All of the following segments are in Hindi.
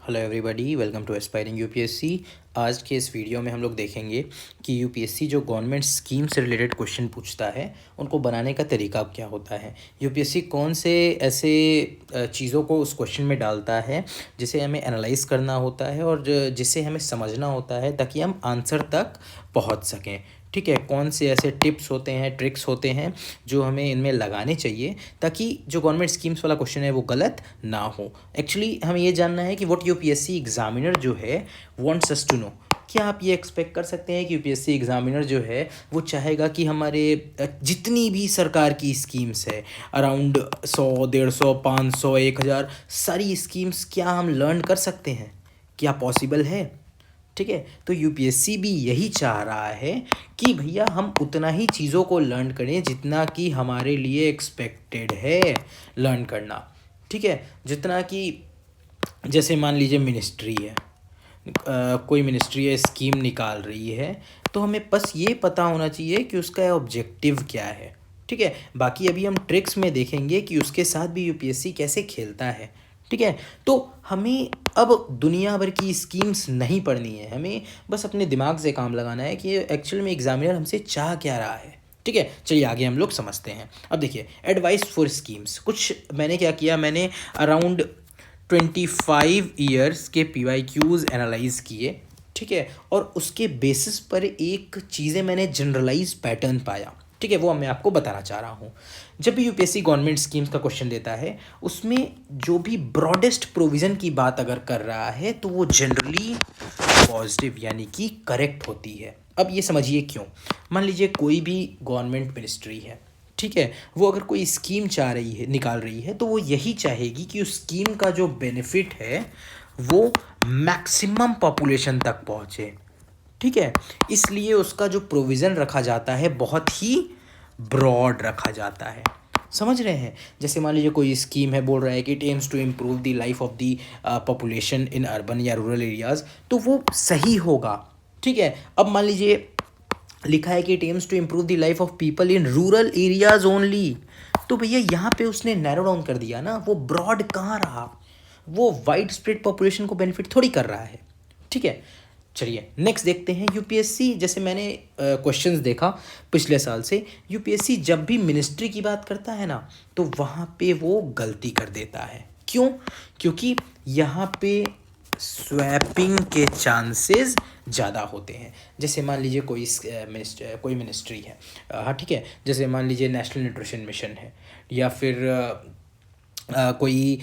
Hello everybody, welcome to aspiring UPSC. आज के इस वीडियो में हम लोग देखेंगे कि यूपीएससी जो गवर्नमेंट स्कीम से रिलेटेड क्वेश्चन पूछता है उनको बनाने का तरीका क्या होता है। यूपीएससी कौन से ऐसे चीज़ों को उस क्वेश्चन में डालता है जिसे हमें एनालाइज करना होता है और जिसे हमें समझना होता है ताकि हम आंसर तक पहुंच सकें। ठीक है, कौन से ऐसे टिप्स होते हैं, ट्रिक्स होते हैं जो हमें इनमें लगाने चाहिए ताकि जो गवर्नमेंट स्कीम्स वाला क्वेश्चन है वो गलत ना हो। एक्चुअली हमें ये जानना है कि व्हाट यूपीएससी एग्जामिनर जो है वांट्स अस टू नो। क्या आप ये एक्सपेक्ट कर सकते हैं कि यूपीएससी एग्जामिनर जो है वो चाहेगा कि हमारे जितनी भी सरकार की स्कीम्स है अराउंड 100, 150, 500, 1000 सारी स्कीम्स क्या हम लर्न कर सकते हैं? क्या पॉसिबल है? ठीक है, तो यूपीएससी भी यही चाह रहा है कि भैया हम उतना ही चीज़ों को लर्न करें जितना कि हमारे लिए एक्सपेक्टेड है लर्न करना। ठीक है, जितना कि जैसे मान लीजिए मिनिस्ट्री है, कोई मिनिस्ट्री है स्कीम निकाल रही है तो हमें बस ये पता होना चाहिए कि उसका ऑब्जेक्टिव क्या है। ठीक है, बाकी अभी हम ट्रिक्स में देखेंगे कि उसके साथ भी यूपीएससी कैसे खेलता है। ठीक है, तो हमें अब दुनिया भर की स्कीम्स नहीं पढ़नी है, हमें बस अपने दिमाग से काम लगाना है कि एक्चुअल में एग्जामिनर हमसे चाह क्या रहा है। ठीक है, चलिए आगे हम लोग समझते हैं। अब देखिए, एडवाइस फॉर स्कीम्स, कुछ मैंने क्या किया, मैंने अराउंड 25 ईयर्स के PYQs एनालाइज किए। ठीक है, और उसके बेसिस पर एक चीज़ें मैंने जनरलाइज पैटर्न पाया। ठीक है, वो मैं आपको बताना चाह रहा हूँ। जब भी यूपीएससी गवर्नमेंट स्कीम्स का क्वेश्चन देता है उसमें जो भी ब्रॉडेस्ट प्रोविज़न की बात अगर कर रहा है तो वो जनरली पॉजिटिव यानी कि करेक्ट होती है। अब ये समझिए क्यों। मान लीजिए कोई भी गवर्नमेंट मिनिस्ट्री है, ठीक है, वो अगर कोई स्कीम चाह रही है, निकाल रही है, तो वो यही चाहेगी कि उस स्कीम का जो बेनिफिट है वो मैक्सिमम पॉपुलेशन तक पहुंचे। ठीक है, इसलिए उसका जो प्रोविज़न रखा जाता है बहुत ही ब्रॉड रखा जाता है। समझ रहे हैं? जैसे मान लीजिए कोई स्कीम है, बोल रहा है कि it aims to improve the life of the population in urban या रूरल एरियाज़, तो वो सही होगा। ठीक है, अब मान लीजिए लिखा है कि it aims to improve the life of people in rural areas only, तो भैया यहाँ पे उसने नैरो डाउन कर दिया ना, वो ब्रॉड कहाँ रहा, वो वाइड स्प्रेड पॉपुलेशन को बेनिफिट थोड़ी कर रहा है। ठीक है, चलिए नेक्स्ट देखते हैं। यूपीएससी, जैसे मैंने क्वेश्चंस देखा पिछले साल से, यूपीएससी जब भी मिनिस्ट्री की बात करता है ना तो वहाँ पे वो गलती कर देता है। क्यों? क्योंकि यहाँ पे स्वैपिंग के चांसेस ज़्यादा होते हैं। जैसे मान लीजिए कोई मिनिस्ट्री है, हाँ ठीक है, जैसे मान लीजिए नेशनल न्यूट्रिशन मिशन है या फिर कोई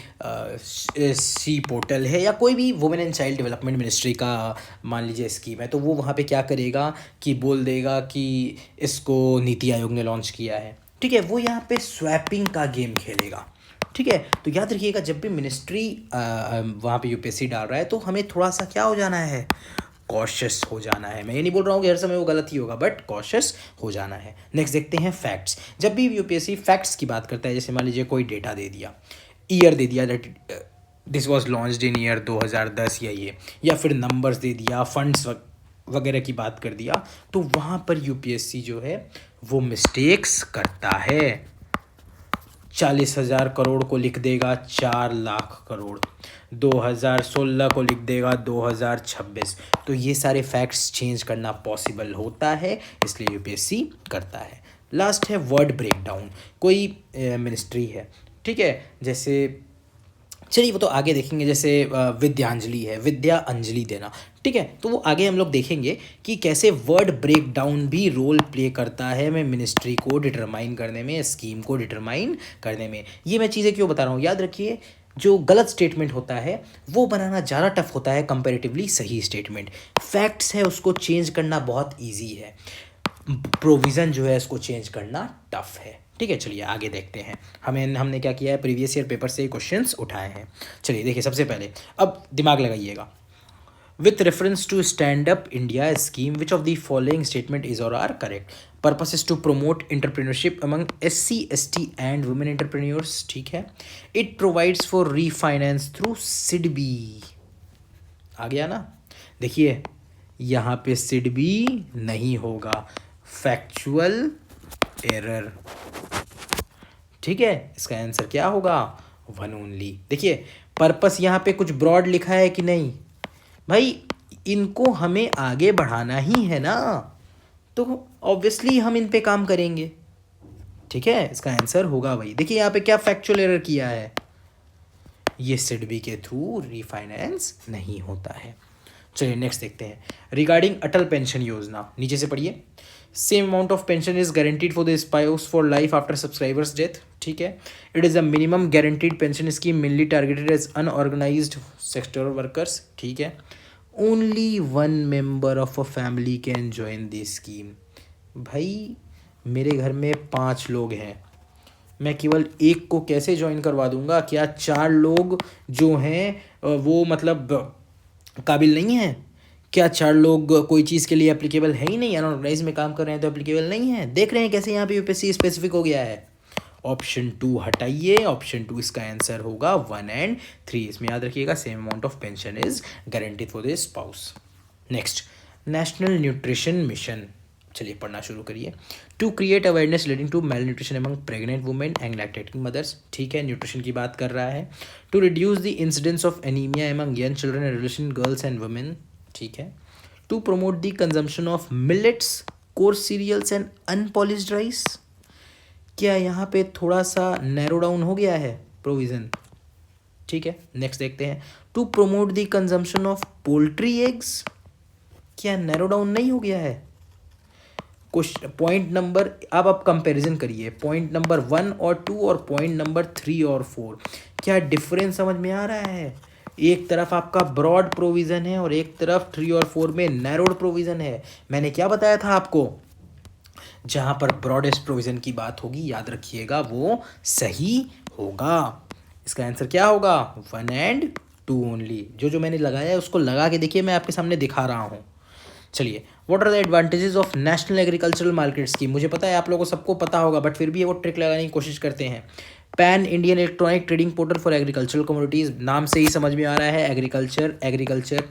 सी पोर्टल है या कोई भी women and child development ministry का मान लीजिए स्कीम है, तो वो वहाँ पे क्या करेगा कि बोल देगा कि इसको नीति आयोग ने लॉन्च किया है। ठीक है, वो यहाँ पे स्वैपिंग का गेम खेलेगा। ठीक है, तो याद रखिएगा जब भी मिनिस्ट्री वहाँ पे यूपीएससी डाल रहा है तो हमें थोड़ा सा क्या हो जाना है, कॉशियस हो जाना है। मैं ये नहीं बोल रहा हूँ कि हर समय वो गलत ही होगा, बट कॉशियस हो जाना है। नेक्स्ट देखते हैं फैक्ट्स। जब भी यूपीएससी फैक्ट्स की बात करता है, जैसे मान लीजिए कोई डेटा दे दिया, ईयर दे दिया that this was launched in year 2010 या ये, या फिर नंबर्स दे दिया, फंड्स वगैरह की बात कर दिया, तो वहाँ पर यूपीएससी जो है वो मिस्टेक्स करता है। 40,000 करोड़ को लिख देगा 4 लाख करोड़, 2016 को लिख देगा 2026, तो ये सारे फैक्ट्स चेंज करना पॉसिबल होता है, इसलिए यूपीएससी करता है। लास्ट है वर्ड ब्रेकडाउन। कोई मिनिस्ट्री है, ठीक है, जैसे चलिए वो तो आगे देखेंगे, जैसे विद्यांजलि है, विद्या अंजलि देना। ठीक है, तो वो आगे हम लोग देखेंगे कि कैसे वर्ड ब्रेक डाउन भी रोल प्ले करता है मैं मिनिस्ट्री को डिटरमाइन करने में, स्कीम को डिटरमाइन करने में। ये मैं चीज़ें क्यों बता रहा हूँ, याद रखिए जो गलत स्टेटमेंट होता है वो बनाना ज़्यादा टफ होता है कंपैरेटिवली सही स्टेटमेंट। फैक्ट्स है उसको चेंज करना बहुत ईजी है, प्रोविज़न जो है इसको चेंज करना टफ है। ठीक है, चलिए आगे देखते हैं। हमने क्या किया है, प्रीवियस ईयर पेपर से क्वेश्चंस उठाए हैं। चलिए देखिए, सबसे पहले अब दिमाग लगाइएगा। With reference to stand up India scheme which of the following statement is और are correct? Purpose is to promote entrepreneurship among SC ST and women entrepreneurs. ठीक है, it provides for refinance through SIDBI. आ गया ना? देखिए यहाँ पे सिडबी नहीं होगा, फैक्चुअल एरर। ठीक है, इसका आंसर क्या होगा, वन ओनली। देखिए पर्पस यहाँ पे कुछ ब्रॉड लिखा है कि नहीं? भाई इनको हमें आगे बढ़ाना ही है ना, तो ऑब्वियसली हम इन पे काम करेंगे। ठीक है, इसका आंसर होगा वही। देखिए यहाँ पे क्या फैक्चुअल एरर किया है, ये सिडबी के थ्रू रिफाइनेंस नहीं होता है। चलिए नेक्स्ट देखते हैं। रिगार्डिंग अटल पेंशन योजना, नीचे से पढ़िए। Same amount of pension is guaranteed for the spouse for life after subscribers death. ठीक है, it is a minimum guaranteed pension scheme mainly targeted as unorganised sector workers. ठीक है, only one member of a family can join this scheme. भाई मेरे घर में 5 लोग हैं, मैं केवल एक को कैसे ज्वाइन करवा दूंगा? क्या 4 लोग जो हैं वो मतलब काबिल नहीं हैं? क्या 4 लोग कोई चीज़ के लिए एप्लीकेबल है ही नहीं? अनऑर्गेनाइज में काम कर रहे हैं तो एप्लीकेबल नहीं है। देख रहे हैं कैसे यहाँ पे यूपीएससी स्पेसिफिक हो गया है। ऑप्शन 2 हटाइए, ऑप्शन 2 इसका आंसर होगा 1 और 3। इसमें याद रखिएगा same amount of pension is guaranteed for the spouse. Next, national nutrition mission. चलिए पढ़ना शुरू करिए। To create awareness leading to malnutrition among pregnant women and lactating mothers. ठीक है, न्यूट्रिशन की बात कर रहा है। To reduce the incidence of anaemia among young children and adolescent girls and women. ठीक है, to promote the consumption of millets, coarse cereals and unpolished rice. क्या यहाँ पे थोड़ा सा नैरो डाउन हो गया है प्रोविज़न? ठीक है, नेक्स्ट देखते हैं। To promote the consumption of poultry eggs, क्या नैरो डाउन नहीं हो गया है? क्वेश्चन पॉइंट नंबर, अब आप कंपैरिजन करिए पॉइंट नंबर 1 और 2 और पॉइंट नंबर 3 और 4, क्या डिफरेंस समझ में आ रहा है? एक तरफ आपका ब्रॉड प्रोविज़न है और एक तरफ 3 और 4 में नैरोड प्रोविज़न है। मैंने क्या बताया था आपको? जहाँ पर ब्रॉडेस्ट प्रोविज़न की बात होगी याद रखिएगा वो सही होगा। इसका आंसर क्या होगा? 1 और 2 ओनली। जो मैंने लगाया है उसको लगा के देखिए, मैं आपके सामने दिखा रहा हूँ। चलिए, what are the advantages of national agricultural market scheme. मुझे पता है आप लोगों को सबको पता होगा, बट फिर भी वो ट्रिक लगाने की कोशिश करते हैं। Pan Indian electronic trading portal for agricultural commodities, नाम से ही समझ में आ रहा है एग्रीकल्चर।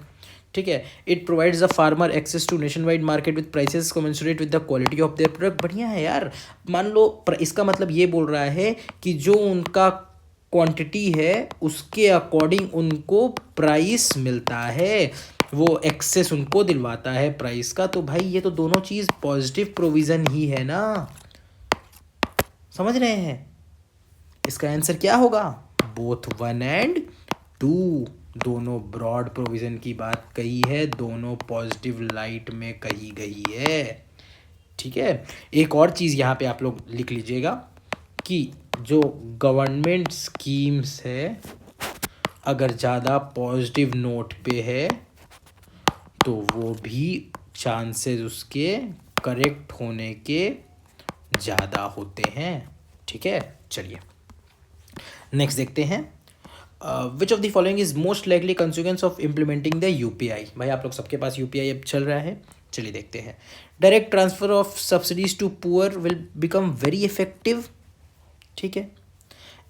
ठीक है, it provides the farmer access to nation wide market with prices commensurate with the quality of their product. बढ़िया है यार। मान लो इसका मतलब ये बोल रहा है कि जो उनका क्वांटिटी है उसके अकॉर्डिंग उनको प्राइस मिलता है, वो एक्सेस उनको दिलवाता है प्राइस का। तो भाई ये तो दोनों चीज़ पॉजिटिव प्रोविज़न ही है ना, समझ रहे हैं? इसका आंसर क्या होगा? बोथ 1 और 2, दोनों ब्रॉड प्रोविज़न की बात कही है, दोनों पॉजिटिव लाइट में कही गई है। ठीक है, एक और चीज़ यहाँ पे आप लोग लिख लीजिएगा कि जो गवर्नमेंट स्कीम्स है अगर ज़्यादा पॉजिटिव नोट पे है तो वो भी चांसेस उसके करेक्ट होने के ज़्यादा होते हैं। ठीक है, चलिए नेक्स्ट देखते हैं। विच of the following is most likely consequence of implementing the UPI. भाई आप लोग सबके पास यूपीआई अब चल रहा है, चलिए देखते हैं। Direct transfer of subsidies to poor will become very effective. ठीक है,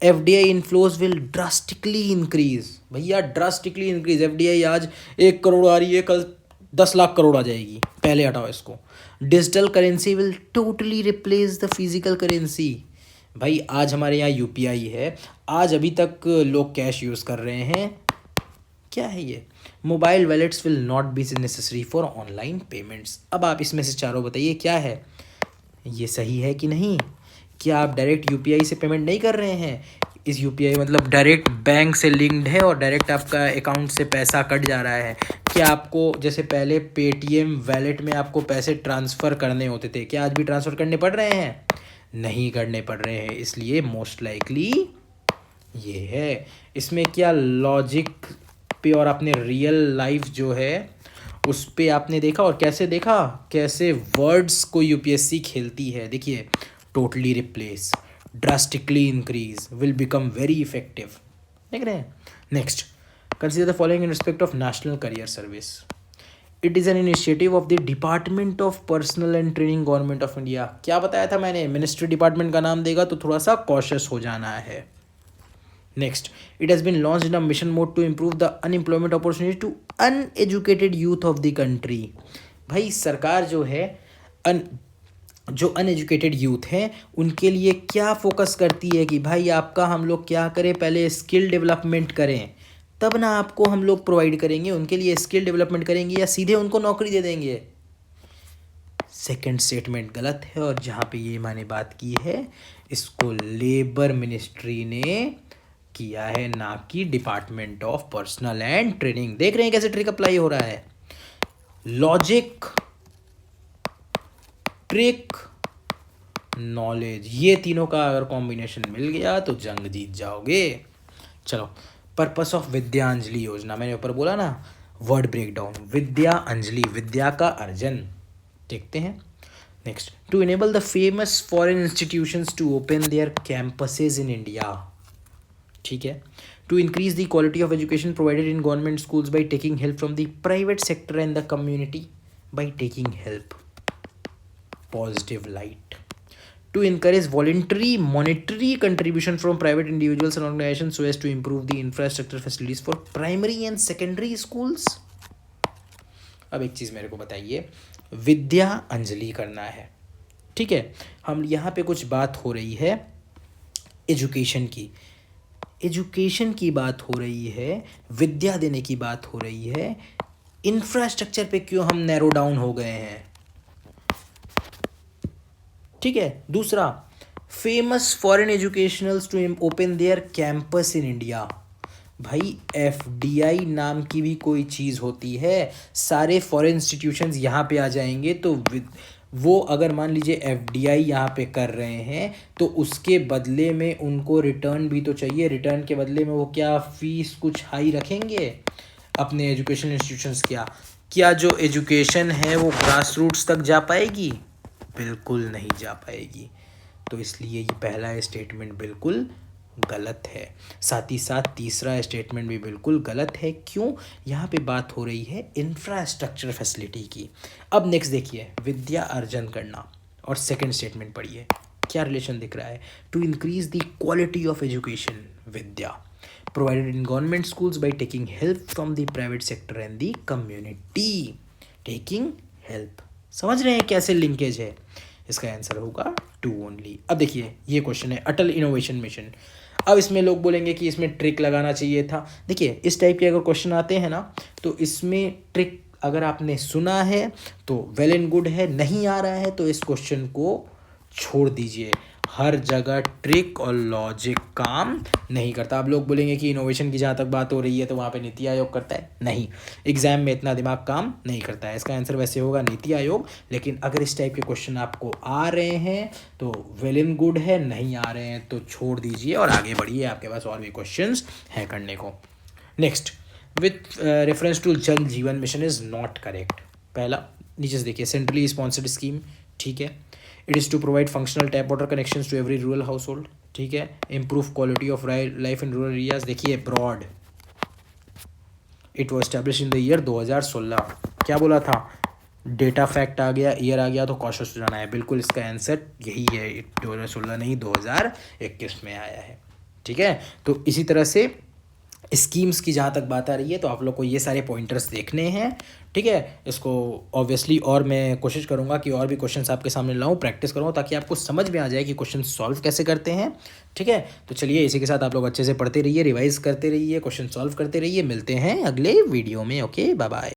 FDI inflows will drastically increase. भैया ड्रास्टिकली इंक्रीज, एफडीआई आज 1 करोड़ आ रही है, कल 10 लाख करोड़ आ जाएगी, पहले हटाओ इसको। Digital currency will totally replace the physical currency. भाई आज हमारे यहाँ यूपीआई है, आज अभी तक लोग कैश यूज़ कर रहे हैं। क्या है ये? Mobile wallets will not be necessary for online payments. अब आप इसमें से चारों बताइए क्या है, ये सही है कि नहीं? क्या आप डायरेक्ट यूपीआई से पेमेंट नहीं कर रहे हैं? इस यूपीआई मतलब डायरेक्ट बैंक से लिंक्ड है और डायरेक्ट आपका अकाउंट से पैसा कट जा रहा है। क्या आपको जैसे पहले पेटीएम वैलेट में आपको पैसे ट्रांसफ़र करने होते थे, क्या आज भी ट्रांसफ़र करने पड़ रहे हैं? नहीं करने पड़ रहे हैं, इसलिए मोस्ट लाइकली ये है। इसमें क्या लॉजिक पे और अपने रियल लाइफ जो है उस पे आपने देखा, और कैसे देखा, कैसे वर्ड्स को यूपीएससी खेलती है। देखिए, totally replace, drastically increase, will become very effective. देख रहे हैं? Next, consider the following in respect of national career service. It is an initiative of the department of personal and training government of India. क्या बताया था मैंने? मिनिस्ट्री डिपार्टमेंट का नाम देगा तो थोड़ा सा कॉशियस हो जाना है। Next, it has been launched in a mission mode to improve the unemployment opportunity to uneducated youth of the country. भाई सरकार जो है जो अनएजुकेटेड यूथ हैं उनके लिए क्या फोकस करती है कि भाई आपका हम लोग क्या करें, पहले स्किल डेवलपमेंट करें। तब ना आपको हम लोग प्रोवाइड करेंगे, उनके लिए स्किल डेवलपमेंट करेंगे या सीधे उनको नौकरी दे देंगे। सेकंड स्टेटमेंट गलत है, और जहाँ पे ये मैंने बात की है इसको लेबर मिनिस्ट्री ने किया है, ना कि department of personal and training. देख रहे हैं कैसे ट्रिक अप्लाई हो रहा है। लॉजिक, ट्रिक, नॉलेज, ये तीनों का अगर कॉम्बिनेशन मिल गया तो जंग जीत जाओगे। चलो, पर्पस ऑफ विद्यांजलि योजना, मैंने ऊपर बोला ना वर्ड ब्रेकडाउन, विद्या अंजलि, विद्या का अर्जन। देखते हैं next, to enable the famous foreign institutions to open their campuses in India. ठीक है, to increase the quality of education provided in government schools by taking help from the private sector and the community by taking help, positive light. To encourage voluntary monetary contribution from private individuals and organizations so as to improve the infrastructure facilities for primary and secondary schools। अब एक चीज़ मेरे को बताइए, विद्या अंजलि करना है, ठीक है, हम यहाँ पे कुछ बात हो रही है एजुकेशन की, एजुकेशन की बात हो रही है, विद्या देने की बात हो रही है, इंफ्रास्ट्रक्चर पे क्यों हम नैरो डाउन हो गए हैं। ठीक है, दूसरा, famous foreign educationals to open their campus in India. भाई एफडीआई नाम की भी कोई चीज़ होती है, सारे फॉरेन इंस्टीट्यूशंस यहाँ पे आ जाएंगे, तो वो अगर मान लीजिए एफडीआई यहाँ पे कर रहे हैं तो उसके बदले में उनको रिटर्न भी तो चाहिए। रिटर्न के बदले में वो क्या फीस कुछ हाई रखेंगे अपने एजुकेशन इंस्टीट्यूशंस? क्या जो एजुकेशन है वो ग्रास रूट्स तक जा पाएगी? बिल्कुल नहीं जा पाएगी। तो इसलिए ये पहला स्टेटमेंट बिल्कुल गलत है। साथ ही साथ तीसरा स्टेटमेंट भी बिल्कुल गलत है। क्यों? यहाँ पे बात हो रही है इंफ्रास्ट्रक्चर फैसिलिटी की। अब नेक्स्ट देखिए, विद्या अर्जन करना और सेकंड स्टेटमेंट पढ़िए, क्या रिलेशन दिख रहा है? To increase the quality of education, Vidya provided in government schools by taking help from the private sector and the community. Taking help, समझ रहे हैं कैसे लिंकेज है? इसका आंसर होगा 2 ओनली। अब देखिए ये क्वेश्चन है अटल इनोवेशन मिशन। अब इसमें लोग बोलेंगे कि इसमें ट्रिक लगाना चाहिए था। देखिए इस टाइप के अगर क्वेश्चन आते हैं ना तो इसमें ट्रिक अगर आपने सुना है तो वेल एंड गुड है, नहीं आ रहा है तो इस क्वेश्चन को छोड़ दीजिए। हर जगह ट्रिक और लॉजिक काम नहीं करता। आप लोग बोलेंगे कि इनोवेशन की जहाँ तक बात हो रही है तो वहाँ पे नीति आयोग करता है, नहीं, एग्जाम में इतना दिमाग काम नहीं करता है। इसका आंसर वैसे होगा नीति आयोग। लेकिन अगर इस टाइप के क्वेश्चन आपको आ रहे हैं तो वेल एंड गुड है, नहीं आ रहे हैं तो छोड़ दीजिए और आगे बढ़िए, आपके पास और भी क्वेश्चन हैं करने को। नेक्स्ट, विथ रेफरेंस टू जल जीवन मिशन इज़ नॉट करेक्ट। पहला नीचे से देखिए, सेंट्रली स्पॉन्सर्ड स्कीम, ठीक है। It is to provide functional tap water connections to every rural household, ठीक है। Improve quality of life in rural areas, देखिए broad. It was establish in the year 2016। क्या बोला था? डेटा फैक्ट आ गया, ईयर आ गया तो कॉशियस हो जाना है। बिल्कुल इसका आंसर यही है, 2016 नहीं 2021 में आया है, ठीक है। तो इसी तरह से स्कीम्स की जहाँ तक बात आ रही है तो आप लोग को ये सारे पॉइंटर्स देखने हैं, ठीक है। इसको ऑब्वियसली और मैं कोशिश करूँगा कि और भी क्वेश्चंस आपके सामने लाऊं, प्रैक्टिस करूँ ताकि आपको समझ में आ जाए कि क्वेश्चन सॉल्व कैसे करते हैं, ठीक है। तो चलिए इसी के साथ आप लोग अच्छे से पढ़ते रहिए, रिवाइज करते रहिए, क्वेश्चन सॉल्व करते रहिए। मिलते हैं अगले वीडियो में। Okay, bye bye.